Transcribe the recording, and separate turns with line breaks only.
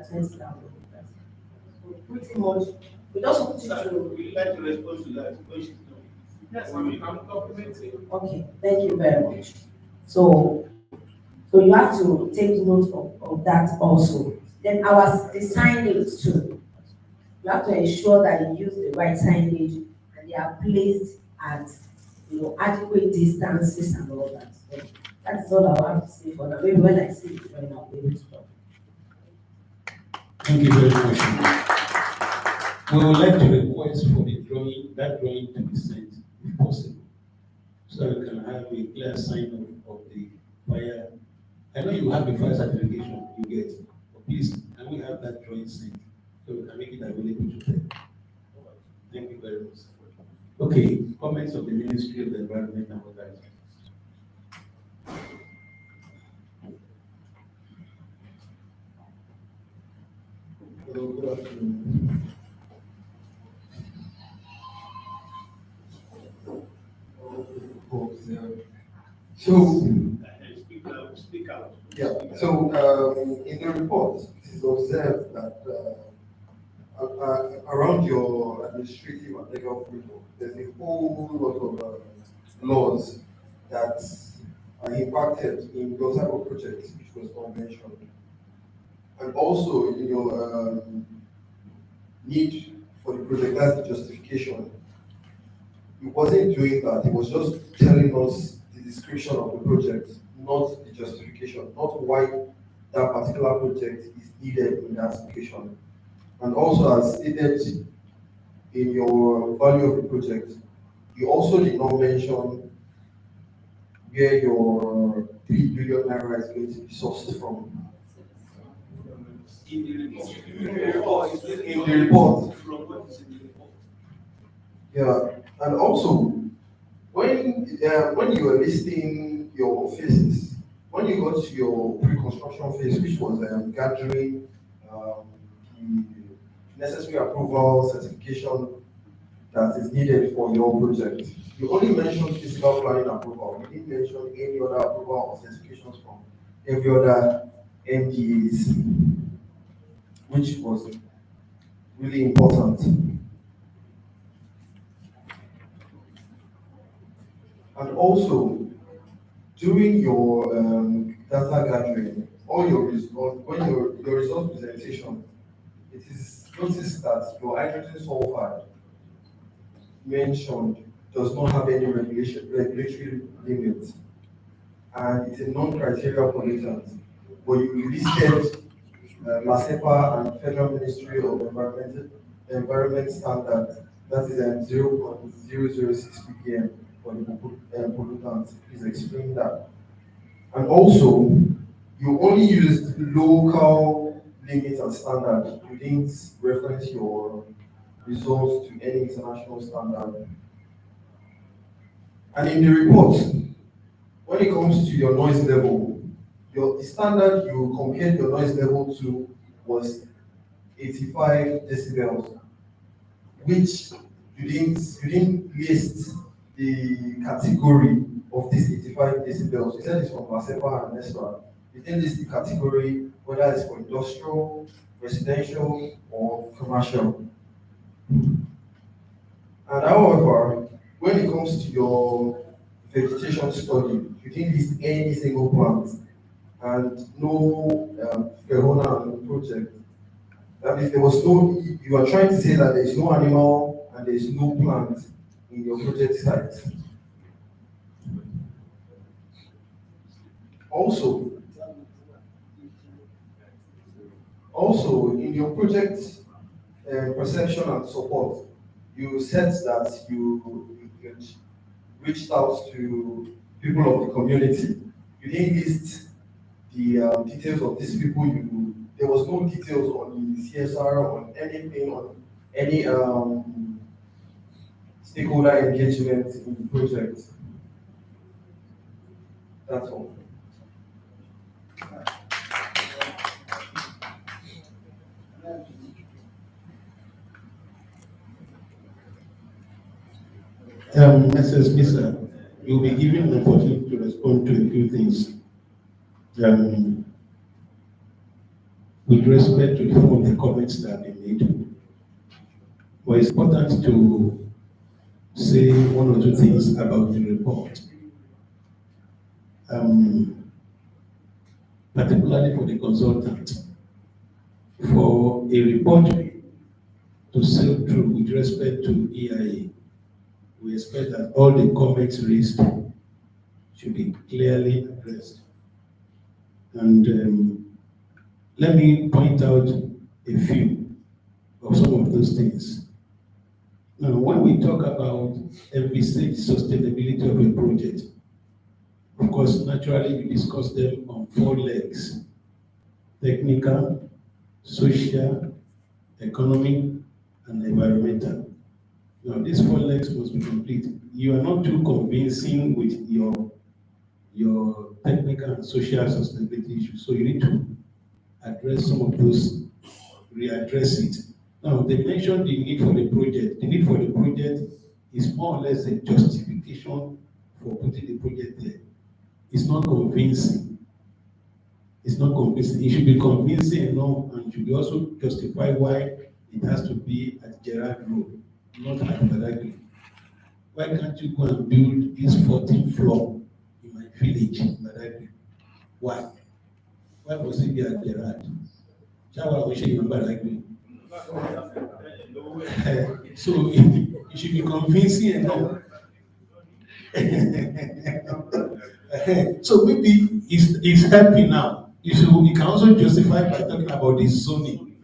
at 20,000. Pretty much, we just put it
Sir,
to.
would you like to respond to that question?
Yes, I'm complimenting.
Okay, thank you very much. So you have to take note of that also. Then the signage too. You have to ensure that you use the right signage and they are placed at adequate distances and all that. So that is all I have to say for now. Maybe when I see it right now, I'll be able to talk.
Thank you very much. We would like to request for that drawing to be sent, if possible, so we can have a clear sign of the fire. I know you have the fire certification you get, but please, can we have that drawing sent so we can make it available to them? Thank you very much. Okay, comments of the Ministry of the Environment and Water.
Hello, good afternoon. So,
Speak out.
yeah, so in the report, it is observed that around your administrative and legal framework, there's a whole lot of laws that are impacted in your type of project, which was not mentioned. And also in your need for the project, that's the justification. It wasn't doing that, it was just telling us the description of the project, not the justification, not why that particular project is needed in that location. And also, as stated in your value of the project, you also did not mention where your 3 billion naira is going to be sourced from.
In the report.
In the report.
From what is in the report.
Yeah, and also when you were listing your phases, when you got to your pre-construction phase, which was gathering the necessary approval certification that is needed for your project, you only mentioned physical planning approval. You didn't mention any other approval or certifications from every other MDAs, which was really important. And also, during your data gathering, all your when your results presentation, it is noticed that your hydrogen sulfide mentioned does not have any regulatory limit, and it's a non-criteria pollutant. But you listed MASEPA and Federal Ministry of Environment Standard, that is 0.006 ppm for the pollutants. Please explain that. And also, you only used local limits and standards. You didn't reference your results to any international standard. And in the report, when it comes to your noise level, the standard you compared your noise level to was 85 decibels, which you didn't list the category of this 85 decibels. You said it's from MASEPA and NESRA. You didn't list the category, whether it's for industrial, residential, or commercial. And however, when it comes to your vegetation study, you didn't list any single plant and no fauna project. That means there was no, you are trying to say that there is no animal and there is no plant in your project site. Also in your project perception and support, you said that you reached out to people of the community. You didn't list the details of these people. There was no details on the CSR, on anything, on any stakeholder engagement in the project. That's all.
Mrs. Misa, you'll be given the opportunity to respond to a few things. with respect to some of the comments that have been made. But it's important to say one or two things about the report. Particularly for the consultant, for a report to sail through with respect to EIA, we expect that all the comments raised should be clearly addressed. And let me point out a few of some of those things. Now, when we talk about envisaged sustainability of a project, of course, naturally, we discuss them on 4 legs: technical, social, economic, and environmental. Now, these 4 legs must be complete. You are not too convincing with your technical and social sustainability issues, so you need to address some of those, readdress it. Now, they mentioned the need for the project. The need for the project is more or less a justification for putting the project there. It's not convincing. It's not convincing. It should be convincing enough and should also justify why it has to be at Gerard Road, not at Badagry. Why can't you go and build this 14th floor in my village, Badagry? Why? Why must it be at Gerard? Shawa Oshe in Badagry. So it should be convincing enough. So maybe it's helping now. You can also justify by talking about the zoning.